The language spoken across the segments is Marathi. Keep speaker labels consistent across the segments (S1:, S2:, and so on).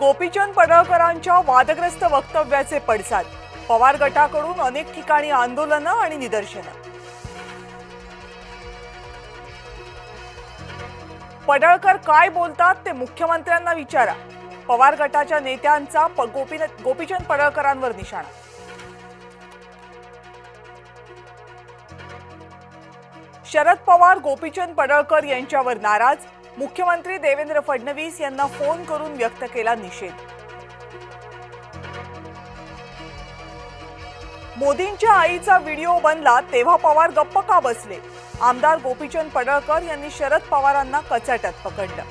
S1: गोपीचंद पडळकरांच्या वादग्रस्त वक्तव्याचे पडसाद। पवार गटाकडून अनेक ठिकाणी आंदोलनं आणि निदर्शनं। पडळकर काय बोलतात ते मुख्यमंत्र्यांना विचारा। पवार गटाच्या नेत्यांचा गोपीचंद पडळकरांवर निशाणा। शरद पवार गोपीचंद पडळकर यांच्यावर नाराज। मुख्यमंत्री देवेंद्र फडणवीस यांना फोन करून व्यक्त केला निषेध। मोदींच्या आईचा व्हिडिओ बनला तेव्हा पवार गप्प का बसले? आमदार गोपीचंद पडळकर यांनी शरद पवारांना कचाट्यात पकडलं।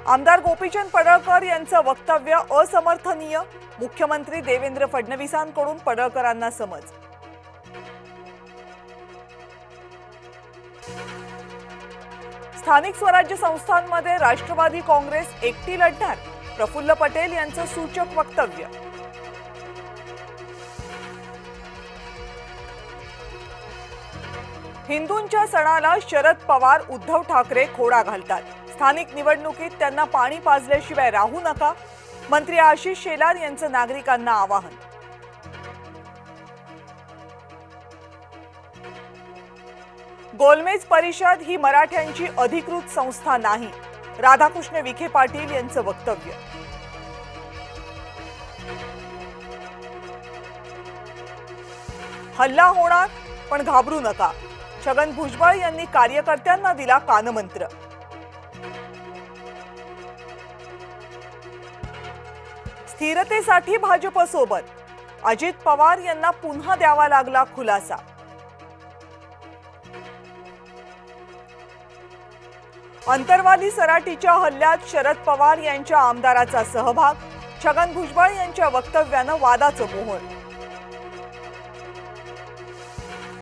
S1: आमदार गोपीचंद पडळकर यांचं वक्तव्य असमर्थनीय। मुख्यमंत्री देवेंद्र फडणवीसांकडून पडळकरांना समज। स्थानिक स्वराज्य संस्थांमध्ये राष्ट्रवादी काँग्रेस एकटी लढणार। प्रफुल्ल पटेल यांचं सूचक वक्तव्य। हिंदूंच्या सणाला शरद पवार उद्धव ठाकरे खोडा घालतात। स्थानिक निवडणुकीत त्यांना पाणी पाजल्याशिवाय राहू नका। मंत्री आशिष शेलार यांचं नागरिकांना आवाहन। गोलमेज परिषद ही मराठ्यांची अधिकृत संस्था नाही। राधाकृष्ण विखे पाटील यांचं वक्तव्य। हल्ला होणार पण घाबरू नका। छगन भुजबळ यांनी कार्यकर्त्यांना दिला कानमंत्र। स्थिरतेसाठी भाजपसोबत। अजित पवार यांना पुन्हा द्यावा लागला खुलासा। अंतरवाली सराटीच्या हल्ल्यात शरद पवार यांच्या आमदाराचा सहभाग। छगन भुजबळ यांच्या वक्तव्यानं वादाचं मोहर।